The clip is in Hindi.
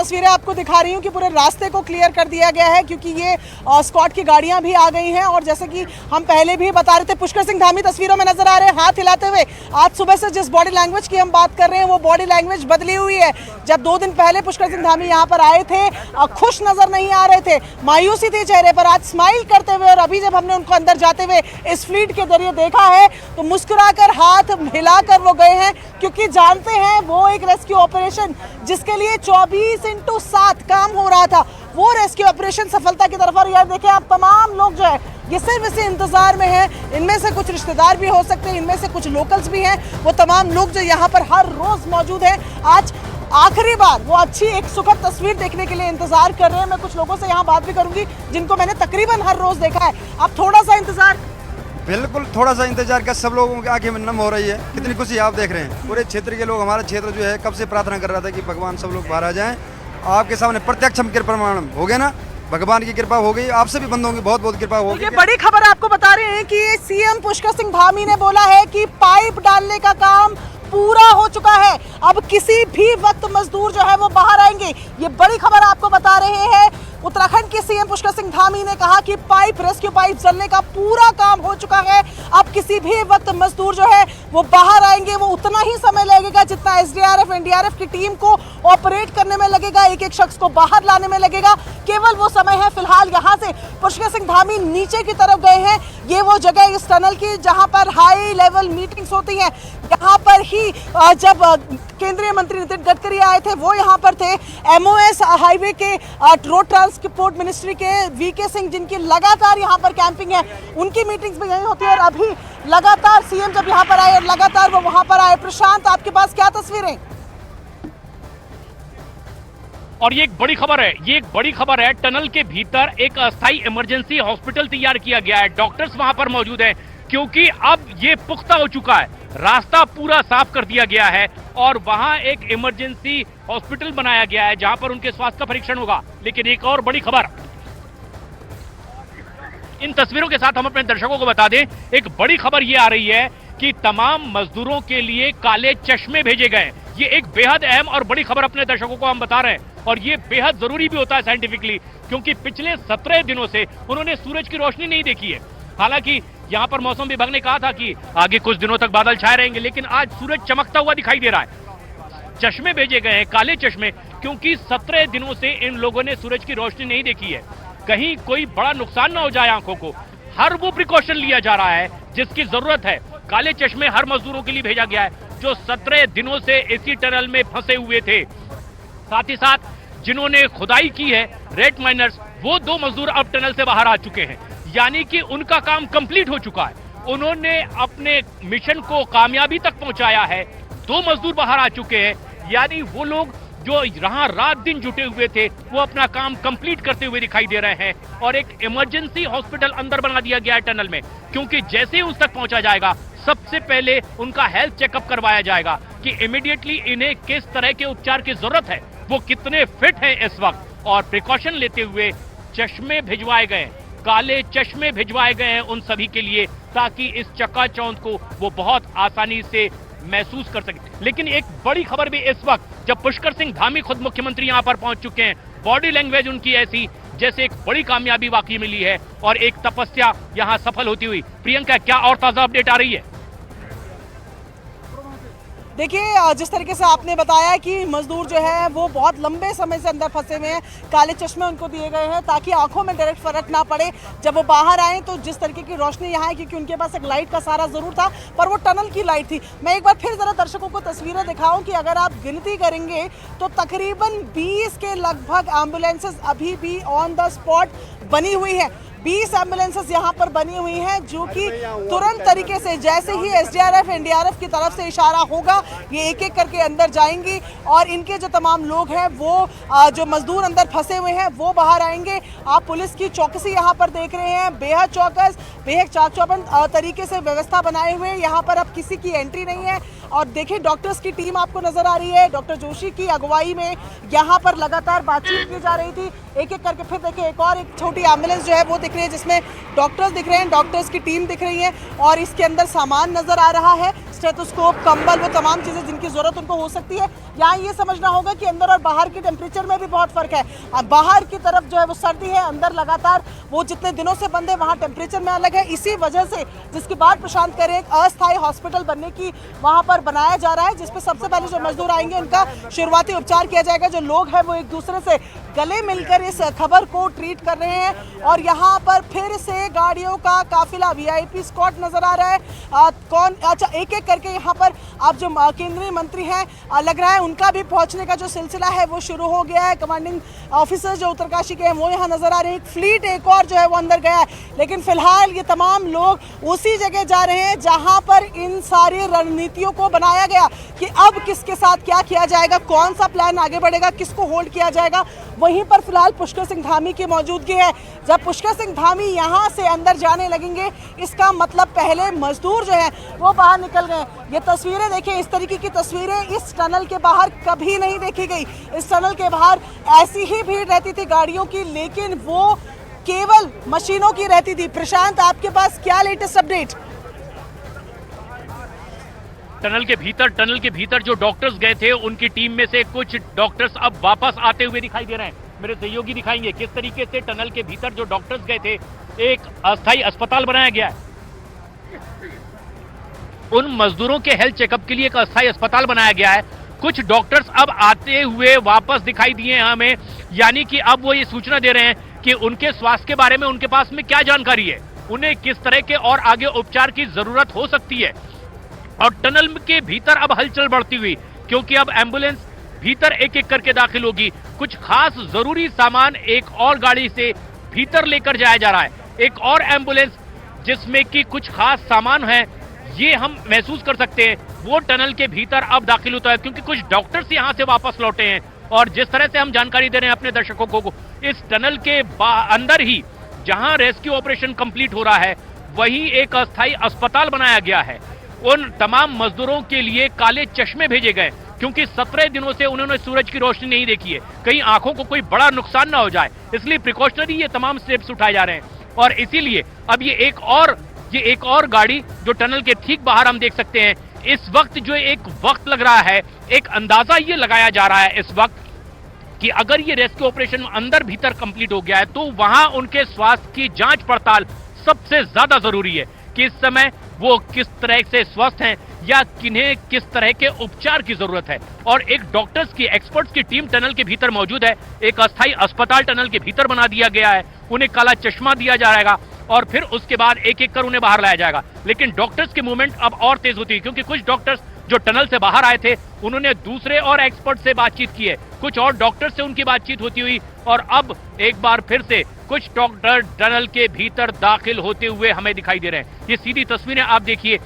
तस्वीरें आपको दिखा रही हूँ कि पूरे रास्ते को क्लियर कर दिया गया है क्योंकि ये स्क्वाड की गाड़ियां भी आ गई हैं। और जैसे कि हम पहले भी बता रहे थे, पुष्कर सिंह धामी तस्वीरों में नजर आ रहे हैं हाथ हिलाते हुए। आज सुबह से जिस बॉडी लैंग्वेज की हम बात कर रहे हैं वो बॉडी लैंग्वेज बदली हुई है। जब 2 दिन पहले पुष्कर सिंह धामी यहाँ पर आए थे खुश नजर नहीं आ रहे थे, मायूसी थी चेहरे पर। आज स्माइल करते हुए, और अभी जब हमने उनको अंदर जाते हुए इस फ्लीट के जरिए देखा है तो मुस्कुराकर हाथ हिलाकर वो गए हैं क्योंकि जानते हैं वो एक रेस्क्यू ऑपरेशन जिसके लिए 24/7 काम हो रहा था, वो रेस्क्यू ऑपरेशन सफलता की तरफ। और यार देखिए आप, तमाम लोग जो है ये सिर्फ इसी इंतजार में हैं। इनमें से कुछ रिश्तेदार भी हो सकते हैं, इनमें से कुछ लोकल्स भी हैं। वो तमाम लोग जो यहाँ पर हर रोज मौजूद हैं, आज आखिरी बार वो अच्छी एक सुखद तस्वीर देखने के लिए इंतजार कर रहे हैं। मैं कुछ लोगों से यहाँ बात भी करूंगी जिनको मैंने तकरीबन हर रोज देखा है। आप थोड़ा सा इंतजार, बिल्कुल थोड़ा सा इंतजार का, सब लोगों की आंखें नम हो रही है। कितनी खुशी आप देख रहे हैं। पूरे क्षेत्र के लोग, हमारा क्षेत्र जो है कब से प्रार्थना कर रहा था कि भगवान सब लोग बाहर आ जाएं। आपके सामने प्रत्यक्ष प्रमाण हो गए ना, भगवान की कृपा हो गई, आपसे भी बंदों की बहुत बहुत कृपा हो गई। ये बड़ी खबर आपको बता रहे हैं कि सीएम पुष्कर सिंह धामी ने बोला है कि पाइप डालने का काम पूरा हो चुका है, अब किसी भी वक्त मजदूर जो है वो बाहर आएंगे। ये बड़ी खबर आपको बता रहे हैं। उत्तराखंड के सीएम पुष्कर सिंह धामी ने कहा कि रेस्क्यू पाइप जलने का पूरा काम हो चुका है, अब किसी भी वक्त मजदूर जो है वो बाहर आएंगे। वो उतना ही समय लगेगा जितना एसडीआरएफ एनडीआरएफ की टीम को ऑपरेट करने में लगेगा, एक एक शख्स को बाहर लाने में लगेगा, केवल वो समय है। फिलहाल यहाँ से पुष्कर सिंह धामी नीचे की तरफ गए हैं। ये वो जगह इस टनल की जहाँ पर हाई लेवल मीटिंग्स होती हैं। यहाँ पर ही जब केंद्रीय मंत्री नितिन गडकरी आए थे वो यहाँ पर थे। एमओएस हाईवे के रोड ट्रांसपोर्ट मिनिस्ट्री के वीके सिंह, जिनकी लगातार यहाँ पर कैंपिंग है, उनकी मीटिंग्स भी यहीं होती है। और अभी लगातार सीएम जब यहाँ पर आए और लगातार वो वहाँ पर आए। प्रशांत, आपके पास क्या तस्वीरें? और ये एक बड़ी खबर है, ये एक बड़ी खबर है। टनल के भीतर एक अस्थायी इमरजेंसी हॉस्पिटल तैयार किया गया है। डॉक्टर्स वहां पर मौजूद हैं क्योंकि अब ये पुख्ता हो चुका है, रास्ता पूरा साफ कर दिया गया है और वहां एक इमरजेंसी हॉस्पिटल बनाया गया है जहां पर उनके स्वास्थ्य का परीक्षण होगा। लेकिन एक और बड़ी खबर, इन तस्वीरों के साथ हम अपने दर्शकों को बता दें, एक बड़ी खबर ये आ रही है कि तमाम मजदूरों के लिए काले चश्मे भेजे गए। ये एक बेहद अहम और बड़ी खबर अपने दर्शकों को हम बता रहे हैं और ये बेहद जरूरी भी होता है साइंटिफिकली, क्योंकि पिछले 17 दिनों से उन्होंने सूरज की रोशनी नहीं देखी है। हालांकि यहां पर मौसम विभाग ने कहा था कि आगे कुछ दिनों तक बादल छाए रहेंगे, लेकिन आज सूरज चमकता हुआ दिखाई दे रहा है। चश्मे भेजे गए हैं, काले चश्मे, क्योंकि 17 दिनों से इन लोगों ने सूरज की रोशनी नहीं देखी है। कहीं कोई बड़ा नुकसान ना हो जाए आंखों को, हर वो प्रिकॉशन लिया जा रहा है जिसकी जरूरत है। काले चश्मे हर मजदूरों के लिए भेजा गया है जो 17 दिनों से इसी टनल में फंसे हुए थे। साथ ही साथ जिन्होंने खुदाई की है, रेड माइनर्स, वो 2 मजदूर अब टनल से बाहर आ चुके हैं, यानी कि उनका काम कंप्लीट हो चुका है। उन्होंने अपने मिशन को कामयाबी तक पहुंचाया है। 2 मजदूर बाहर आ चुके हैं, यानी वो लोग जो यहाँ रात दिन जुटे हुए थे वो अपना काम कंप्लीट करते हुए दिखाई दे रहे हैं। और एक इमरजेंसी हॉस्पिटल अंदर बना दिया गया है टनल में, क्योंकि जैसे ही उस तक पहुंचा जाएगा सबसे पहले उनका हेल्थ चेकअप करवाया जाएगा कि इमीडिएटली इन्हें किस तरह के उपचार की जरूरत है, वो कितने फिट हैं इस वक्त। और प्रिकॉशन लेते हुए चश्मे भिजवाए गए, काले चश्मे भिजवाए गए हैं उन सभी के लिए, ताकि इस चकाचौंध को वो बहुत आसानी से महसूस कर सके। लेकिन एक बड़ी खबर भी इस वक्त, जब पुष्कर सिंह धामी खुद मुख्यमंत्री यहां पर पहुंच चुके हैं, बॉडी लैंग्वेज उनकी ऐसी जैसे एक बड़ी कामयाबी वाकई मिली है और एक तपस्या यहां सफल होती हुई। प्रियंका, क्या और ताजा अपडेट आ रही है? देखिए, जिस तरीके से आपने बताया कि मजदूर जो है वो बहुत लंबे समय से अंदर फंसे हुए हैं, काले चश्मे उनको दिए गए हैं ताकि आंखों में डायरेक्ट फर्क ना पड़े जब वो बाहर आए। तो जिस तरीके की रोशनी यहाँ है, क्योंकि उनके पास एक लाइट का सहारा जरूर था पर वो टनल की लाइट थी। मैं एक बार फिर जरा दर्शकों को तस्वीरें दिखाऊं कि अगर आप गिनती करेंगे तो तकरीबन 20 के लगभग एम्बुलेंसेस अभी भी ऑन द स्पॉट बनी हुई है। 20 एम्बुलेंसेस यहाँ पर बनी हुई हैं जो कि तुरंत तरीके से जैसे ही एसडीआरएफ एनडीआरएफ की तरफ से इशारा होगा ये एक एक करके अंदर जाएंगी और इनके जो तमाम लोग हैं वो जो मजदूर अंदर फंसे हुए हैं वो बाहर आएंगे। आप पुलिस की चौकसी यहाँ पर देख रहे हैं, बेहद चौकस, बेहद चाक चौबंद तरीके से व्यवस्था बनाए हुए। यहाँ पर अब किसी की एंट्री नहीं है। और देखिए, डॉक्टर्स की टीम आपको नजर आ रही है, डॉक्टर जोशी की अगुवाई में यहाँ पर लगातार बातचीत की जा रही थी। एक एक करके फिर देखिए एक छोटी एम्बुलेंस जो है वो दिख रही है जिसमें डॉक्टर्स दिख रहे हैं, डॉक्टर्स की टीम दिख रही है और इसके अंदर सामान नजर आ रहा है। स्टेथोस्कोप, कंबल, वो तमाम चीज़ें जिनकी ज़रूरत उनको हो सकती है। यहाँ ये समझना होगा कि अंदर और बाहर के टेम्परेचर में भी बहुत फ़र्क है। बाहर की तरफ जो है वो सर्दी है, अंदर लगातार वो जितने दिनों से बंद है वहाँ टेम्परेचर में अलग है। इसी वजह से जिसकी बात प्रशांत कह रहे हैं, एक अस्थायी हॉस्पिटल बनने की वहाँ पर बनाया जा रहा है, जिसपे सबसे पहले जो मजदूर आएंगे उनका शुरुआती उपचार किया जाएगा। जो लोग हैं वो एक दूसरे से गले मिलकर इस खबर को ट्रीट कर रहे हैं। और यहाँ पर फिर से गाड़ियों का काफिला, वीआईपी स्क्वाड नजर आ रहा है। अच्छा, एक एक करके यहाँ पर अब जो केंद्रीय मंत्री हैं लग रहा है उनका भी पहुँचने का जो सिलसिला है वो शुरू हो गया है। कमांडिंग ऑफिसर्स जो उत्तरकाशी के हैं वो यहाँ नजर आ रहे हैं। एक फ्लीट एक और जो है वो अंदर गया है, लेकिन फिलहाल ये तमाम लोग उसी जगह जा रहे हैं जहाँ पर इन सारी रणनीतियों को बनाया गया कि अब किसके साथ क्या किया जाएगा, कौन सा प्लान आगे बढ़ेगा, किसको होल्ड किया जाएगा। वहीं पर फिलहाल पुष्कर सिंह धामी की मौजूदगी है। जब पुष्कर सिंह धामी यहाँ से अंदर जाने लगेंगे, इसका मतलब पहले मजदूर जो है वो बाहर निकल गए। ये तस्वीरें देखिए, इस तरीके की तस्वीरें इस टनल के बाहर कभी नहीं देखी गई। इस टनल के बाहर ऐसी ही भीड़ रहती थी गाड़ियों की, लेकिन वो केवल मशीनों की रहती थी। प्रशांत, आपके पास क्या लेटेस्ट अपडेट? टनल के भीतर जो डॉक्टर्स गए थे उनकी टीम में से कुछ डॉक्टर्स अब वापस आते हुए दिखाई दे रहे हैं। मेरे सहयोगी दिखाएंगे किस तरीके से टनल के भीतर जो डॉक्टर्स गए थे एक अस्थायी अस्पताल बनाया गया है। उन मजदूरों के हेल्थ चेकअप के लिए एक अस्थायी अस्पताल बनाया गया है। कुछ डॉक्टर्स अब आते हुए वापस दिखाई दिए हैं हमें, यानी कि अब वो ये सूचना दे रहे हैं कि उनके स्वास्थ्य के बारे में उनके पास में क्या जानकारी है, उन्हें किस तरह के और आगे उपचार की जरूरत हो सकती है। और टनल के भीतर अब हलचल बढ़ती हुई, क्योंकि अब एम्बुलेंस भीतर एक एक करके दाखिल होगी। कुछ खास जरूरी सामान एक और गाड़ी से भीतर लेकर जाया जा रहा है। एक और एम्बुलेंस जिसमें कि कुछ खास सामान है, ये हम महसूस कर सकते हैं, वो टनल के भीतर अब दाखिल होता है, क्योंकि कुछ डॉक्टर्स यहां से वापस लौटे हैं। और जिस तरह से हम जानकारी दे रहे हैं अपने दर्शकों को, इस टनल के अंदर ही जहां रेस्क्यू ऑपरेशन कंप्लीट हो रहा है, वहीं एक अस्थायी अस्पताल बनाया गया है। उन तमाम मजदूरों के लिए काले चश्मे भेजे गए, क्योंकि 17 दिनों से उन्होंने सूरज की रोशनी नहीं देखी है, कहीं आंखों को कोई बड़ा नुकसान ना हो जाए, इसलिए प्रिकॉशनरी ये तमाम स्टेप्स उठाए जा रहे हैं। और इसीलिए अब ये एक और गाड़ी जो टनल के ठीक बाहर हम देख सकते हैं। इस वक्त जो एक वक्त लग रहा है, एक अंदाजा ये लगाया जा रहा है इस वक्त कि अगर ये रेस्क्यू ऑपरेशन अंदर भीतर कंप्लीट हो गया है तो वहां उनके स्वास्थ्य की जांच पड़ताल सबसे ज्यादा जरूरी है कि इस समय वो किस तरह से स्वस्थ हैं या किन्हें किस तरह के उपचार की जरूरत है। और एक डॉक्टर्स की, एक्सपर्ट्स की टीम टनल के भीतर मौजूद है। एक अस्थायी अस्पताल टनल के भीतर बना दिया गया है, उन्हें काला चश्मा दिया जाएगा और फिर उसके बाद एक एक कर उन्हें बाहर लाया जाएगा। लेकिन डॉक्टर्स की मूवमेंट अब और तेज होती है, क्योंकि कुछ डॉक्टर्स जो टनल से बाहर आए थे उन्होंने दूसरे और एक्सपर्ट से बातचीत की है, कुछ और डॉक्टर से उनकी बातचीत होती हुई, और अब एक बार फिर से कुछ डॉक्टर टनल के भीतर दाखिल होते हुए हमें दिखाई दे रहे हैं। ये सीधी तस्वीरें आप देखिए